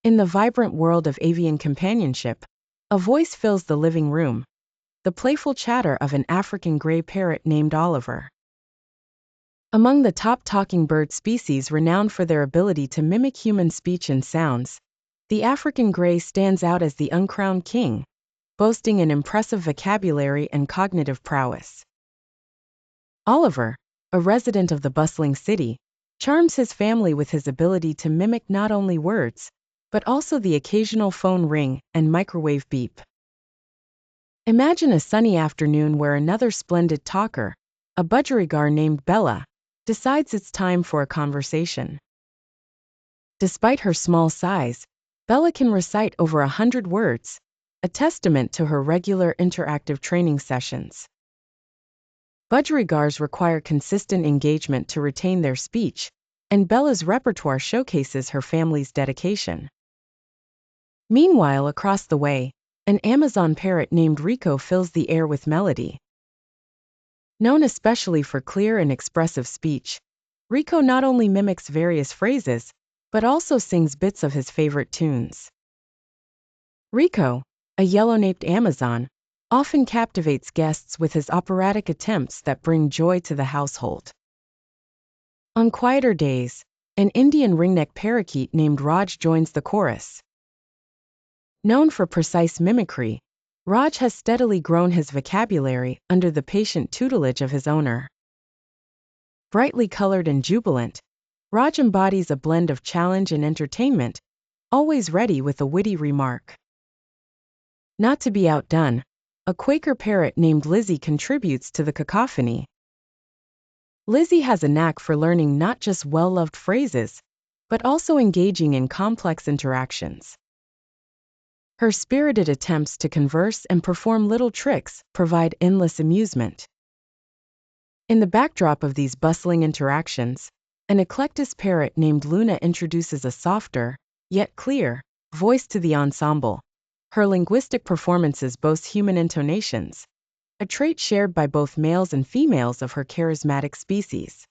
In the vibrant world of avian companionship, a voice fills the living room, the playful chatter of an African gray parrot named Oliver. Among the top talking bird species renowned for their ability to mimic human speech and sounds, the African gray stands out as the uncrowned king, boasting an impressive vocabulary and cognitive prowess. Oliver, a resident of the bustling city, charms his family with his ability to mimic not only words, but also the occasional phone ring and microwave beep. Imagine a sunny afternoon where another splendid talker, a budgerigar named Bella, decides it's time for a conversation. Despite her small size, Bella can recite over 100 words, a testament to her regular interactive training sessions. Budgerigars require consistent engagement to retain their speech, and Bella's repertoire showcases her family's dedication. Meanwhile, across the way, an Amazon parrot named Rico fills the air with melody. Known especially for clear and expressive speech, Rico not only mimics various phrases, but also sings bits of his favorite tunes. Rico, a yellow-naped Amazon, often captivates guests with his operatic attempts that bring joy to the household. On quieter days, an Indian ringneck parakeet named Raj joins the chorus. Known for precise mimicry, Raj has steadily grown his vocabulary under the patient tutelage of his owner. Brightly colored and jubilant, Raj embodies a blend of challenge and entertainment, always ready with a witty remark. Not to be outdone, a Quaker parrot named Lizzie contributes to the cacophony. Lizzie has a knack for learning not just well-loved phrases, but also engaging in complex interactions. Her spirited attempts to converse and perform little tricks provide endless amusement. In the backdrop of these bustling interactions, an eclectus parrot named Luna introduces a softer, yet clear, voice to the ensemble. Her linguistic performances boast human intonations, a trait shared by both males and females of her charismatic species.